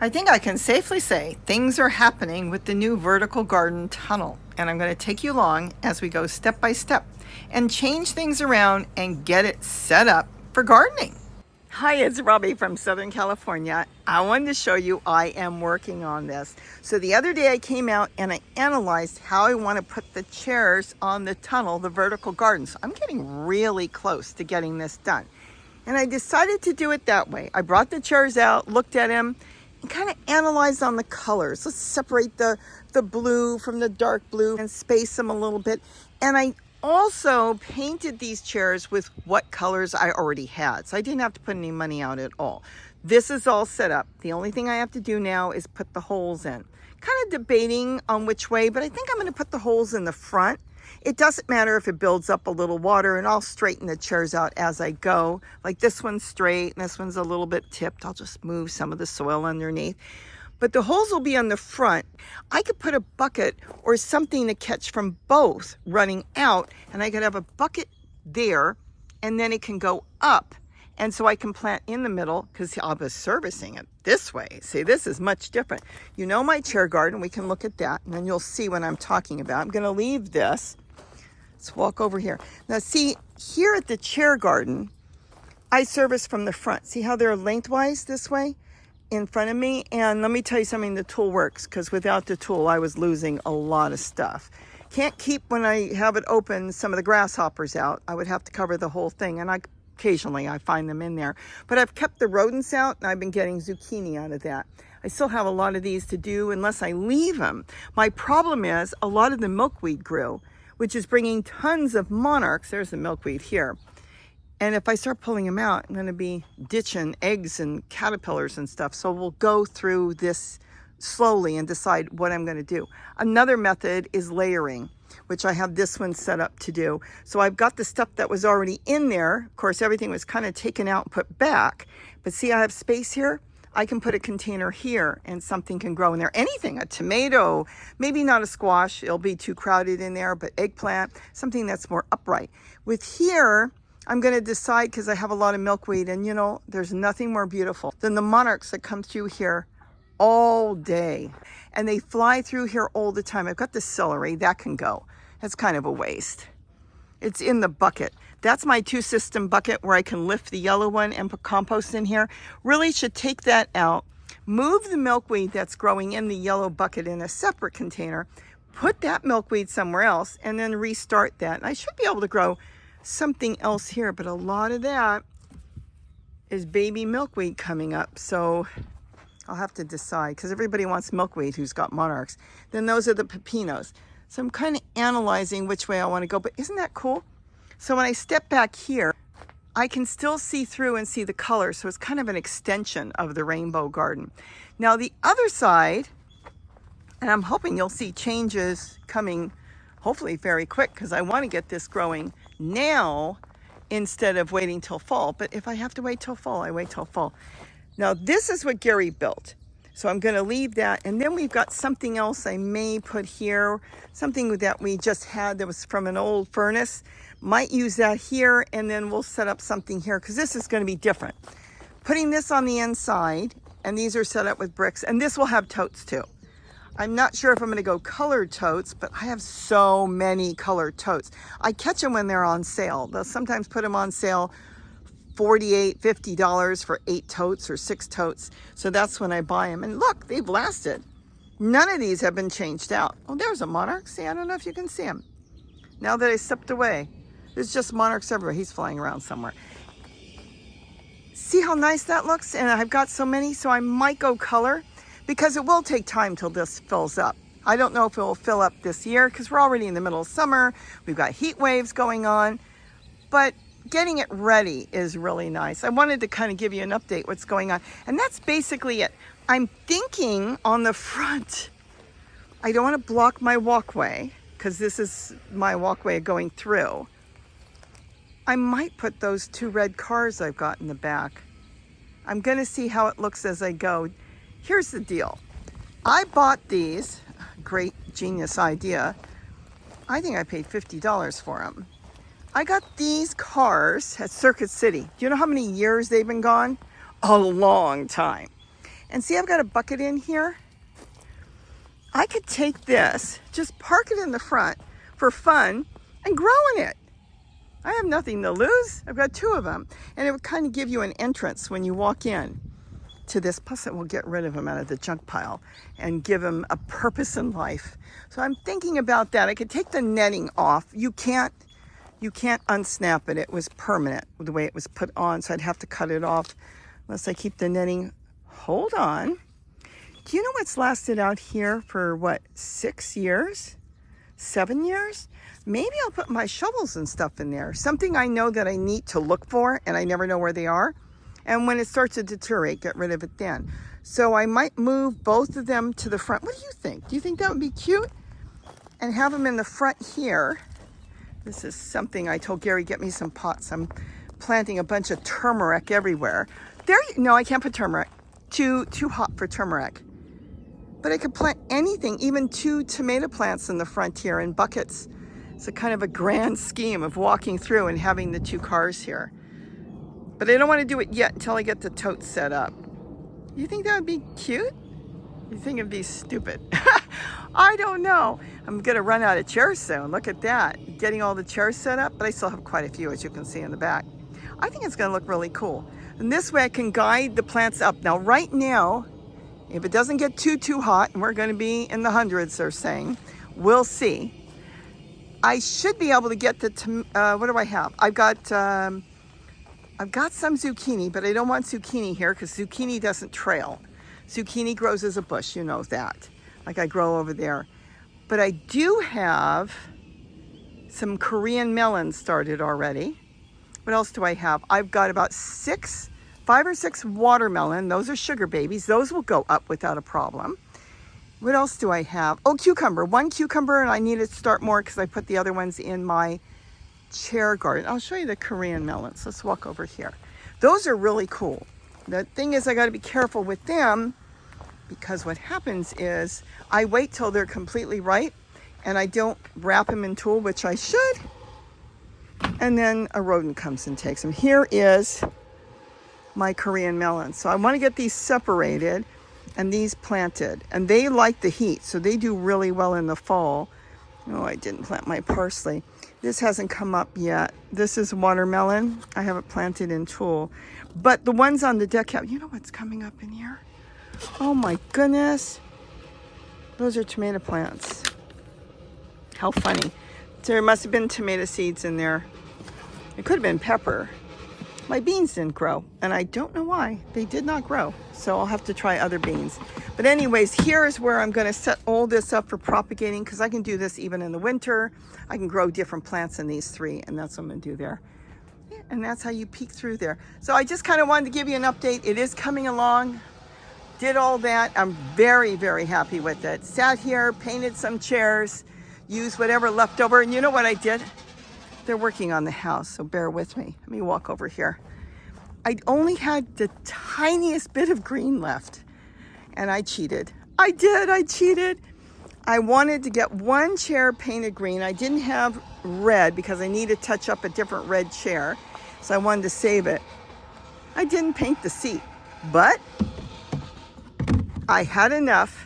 I think I can safely say things are happening with the new vertical garden tunnel, and I'm going to take you along as we go step by step and change things around and get it set up for gardening. Hi, it's Robbie from Southern California. I wanted to show you I am working on this. So the other day I came out and I analyzed how I want to put the chairs on the tunnel, the vertical garden. So I'm getting really close to getting this done. And I decided to do it that way. I brought the chairs out, looked at them, and kind of analyzed on the colors. Let's separate the blue from the dark blue and space them a little bit. And I also painted these chairs with what colors I already had. So I didn't have to put any money out at all. This is all set up. The only thing I have to do now is put the holes in. Kind of debating on which way, but I think I'm going to put the holes in the front. It doesn't matter if it builds up a little water, and I'll straighten the chairs out as I go. Like this one's straight and this one's a little bit tipped. I'll just move some of the soil underneath. But the holes will be on the front. I could put a bucket or something to catch from both running out, and I could have a bucket there, and then it can go up. And so I can plant in the middle because I'll be servicing it this way. See, this is much different. You know my chair garden, we can look at that, and then you'll see what I'm talking about. I'm gonna leave this. Let's walk over here. Now see, here at the chair garden, I service from the front. See how they're lengthwise this way in front of me? And let me tell you something, the tool works, because without the tool, I was losing a lot of stuff. Can't keep, when I have it open, some of the grasshoppers out. I would have to cover the whole thing, and occasionally I find them in there. But I've kept the rodents out, and I've been getting zucchini out of that. I still have a lot of these to do unless I leave them. My problem is a lot of the milkweed grew, which is bringing tons of monarchs. There's the milkweed here. And if I start pulling them out, I'm going to be ditching eggs and caterpillars and stuff. So we'll go through this slowly and decide what I'm going to do. Another method is layering, which I have this one set up to do. So I've got the stuff that was already in there. Of course, everything was kind of taken out and put back. But see, I have space here. I can put a container here and something can grow in there. Anything, a tomato, maybe not a squash. It'll be too crowded in there, but eggplant, something that's more upright. With here, I'm going to decide, because I have a lot of milkweed, and you know, there's nothing more beautiful than the monarchs that come through here all day. And they fly through here all the time. I've got the celery, that can go. That's kind of a waste. It's in the bucket. That's my 2-system bucket where I can lift the yellow one and put compost in here. Really should take that out, move the milkweed that's growing in the yellow bucket in a separate container, put that milkweed somewhere else, and then restart that. And I should be able to grow something else here, but a lot of that is baby milkweed coming up. So I'll have to decide, because everybody wants milkweed who's got monarchs. Then those are the pepinos. So I'm kind of analyzing which way I want to go, but isn't that cool? So when I step back here, I can still see through and see the color. So it's kind of an extension of the rainbow garden. Now the other side, and I'm hoping you'll see changes coming hopefully very quick, because I want to get this growing now instead of waiting till fall. But if I have to wait till fall, I wait till fall. Now this is what Gary built. So I'm going to leave that. And then we've got something else I may put here, something that we just had that was from an old furnace. Might use that here, and then we'll set up something here, because this is going to be different. Putting this on the inside, and these are set up with bricks, and this will have totes too. I'm not sure if I'm going to go colored totes, but I have so many colored totes. I catch them when they're on sale. They'll sometimes put them on sale $48, $50 for 8 totes or 6 totes. So that's when I buy them. And look, they've lasted. None of these have been changed out. Oh, there's a monarch. See, I don't know if you can see him. Now that I stepped away, there's just monarchs everywhere. He's flying around somewhere. See how nice that looks? And I've got so many, so I might go color, because it will take time till this fills up. I don't know if it will fill up this year, because we're already in the middle of summer. We've got heat waves going on, but getting it ready is really nice. I wanted to kind of give you an update what's going on. And that's basically it. I'm thinking on the front, I don't want to block my walkway, because this is my walkway going through. I might put those 2 red cars I've got in the back. I'm going to see how it looks as I go. Here's the deal. I bought these, great genius idea. I think I paid $50 for them. I got these cars at Circuit City. Do you know how many years they've been gone? A long time. And see, I've got a bucket in here. I could take this, just park it in the front for fun and grow in it. I have nothing to lose. I've got 2 of them. And it would kind of give you an entrance when you walk in to this. Plus it will get rid of them out of the junk pile and give them a purpose in life. So I'm thinking about that. I could take the netting off. You can't unsnap it. It was permanent the way it was put on. So I'd have to cut it off unless I keep the netting. Hold on. Do you know what's lasted out here for what, 6 years? 7 years? Maybe I'll put my shovels and stuff in there. Something I know that I need to look for and I never know where they are. And when it starts to deteriorate, get rid of it then. So I might move both of them to the front. What do you think? Do you think that would be cute? And have them in the front here. This is something I told Gary, get me some pots. I'm planting a bunch of turmeric everywhere. No, I can't put turmeric. Too hot for turmeric. But I could plant anything, even 2 tomato plants in the front here in buckets. It's a kind of a grand scheme of walking through and having the 2 cars here. But I don't want to do it yet until I get the totes set up. You think that would be cute? You think it'd be stupid? I don't know. I'm going to run out of chairs soon. Look at that. Getting all the chairs set up, but I still have quite a few, as you can see in the back. I think it's going to look really cool. And this way I can guide the plants up. Now, right now, if it doesn't get too hot, and we're going to be in the hundreds, they're saying, we'll see. I should be able to get the, what do I have? I've got some zucchini, but I don't want zucchini here because zucchini doesn't trail. Zucchini grows as a bush, you know that, like I grow over there. But I do have some Korean melons started already. What else do I have? I've got about 5 or 6 watermelon. Those are sugar babies. Those will go up without a problem. What else do I have? Oh, cucumber. 1 cucumber, and I need to start more because I put the other ones in my chair garden. I'll show you the Korean melons. Let's walk over here. Those are really cool. The thing is, I got to be careful with them because what happens is I wait till they're completely ripe and I don't wrap them in tulle, which I should. And then a rodent comes and takes them. Here is my Korean melons. So I want to get these separated and these planted. And they like the heat, so they do really well in the fall. Oh, I didn't plant my parsley. This hasn't come up yet. This is watermelon. I have it planted in tulle. But the ones on the deck have, you know what's coming up in here? Oh my goodness. Those are tomato plants. How funny. There must have been tomato seeds in there. It could have been pepper. My beans didn't grow, and I don't know why. They did not grow, so I'll have to try other beans. But anyways, here is where I'm going to set all this up for propagating, because I can do this even in the winter. I can grow different plants in these 3, and that's what I'm going to do there. Yeah, and that's how you peek through there. So I just kind of wanted to give you an update. It is coming along. Did all that. I'm very, very happy with it. Sat here, painted some chairs, used whatever left over, and you know what I did? They're working on the house, so bear with me. Let me walk over here. I only had the tiniest bit of green left, and I cheated. I cheated. I wanted to get 1 chair painted green. I didn't have red because I need to touch up a different red chair, so I wanted to save it. I didn't paint the seat, but I had enough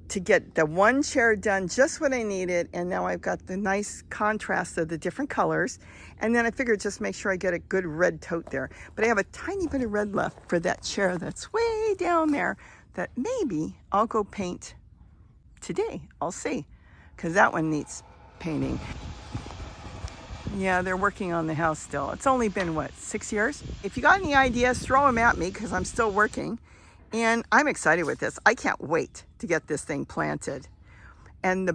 to get the 1 chair done, just what I needed, and now I've got the nice contrast of the different colors. And then I figured just make sure I get a good red tote there. But I have a tiny bit of red left for that chair that's way down there that maybe I'll go paint today. I'll see, because that one needs painting. Yeah, they're working on the house still. It's only been, what, 6 years? If you got any ideas, throw them at me, because I'm still working. And I'm excited with this. I can't wait to get this thing planted. And the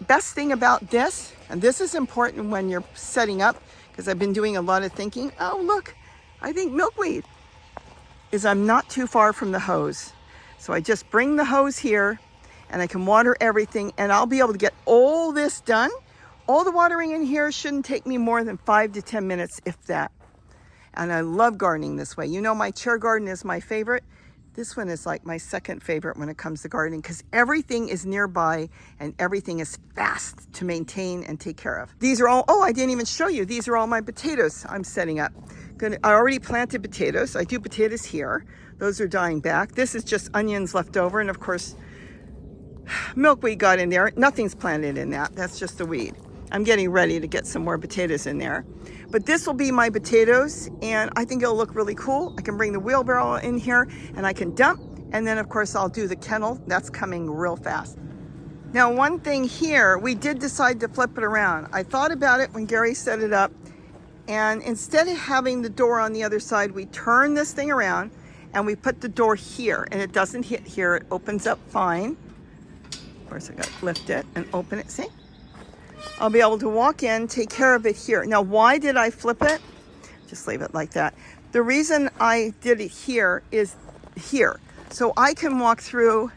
best thing about this, and this is important when you're setting up, because I've been doing a lot of thinking, oh look, I think milkweed, is I'm not too far from the hose. So I just bring the hose here and I can water everything, and I'll be able to get all this done. All the watering in here shouldn't take me more than 5 to 10 minutes, if that. And I love gardening this way. You know, my chair garden is my favorite. This one is like my second favorite when it comes to gardening, because everything is nearby and everything is fast to maintain and take care of. These are all, oh, I didn't even show you. These are all my potatoes I'm setting up. I already planted potatoes. I do potatoes here. Those are dying back. This is just onions left over, and of course, milkweed got in there. Nothing's planted in that. That's just a weed. I'm getting ready to get some more potatoes in there. But this will be my potatoes, and I think it'll look really cool. I can bring the wheelbarrow in here, and I can dump. And then, of course, I'll do the kennel. That's coming real fast. Now, one thing here, we did decide to flip it around. I thought about it when Gary set it up. And instead of having the door on the other side, we turn this thing around and we put the door here, and it doesn't hit here. It opens up fine. Of course, I got to lift it and open it, see? I'll be able to walk in, take care of it here. Now, why did I flip it? Just leave it like that. The reason I did it here is here. So I can walk through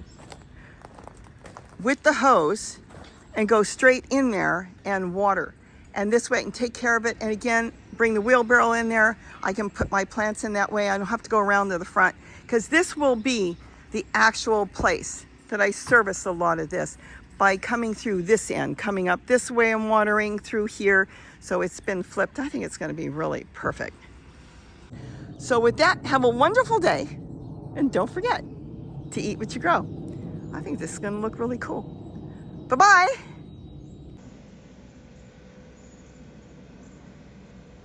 with the hose and go straight in there and water. And this way I can take care of it. And again, bring the wheelbarrow in there. I can put my plants in that way. I don't have to go around to the front, because this will be the actual place that I service a lot of this by coming through this end, coming up this way and watering through here. So it's been flipped. I think it's going to be really perfect. So with that, have a wonderful day. And don't forget to eat what you grow. I think this is going to look really cool. Bye-bye.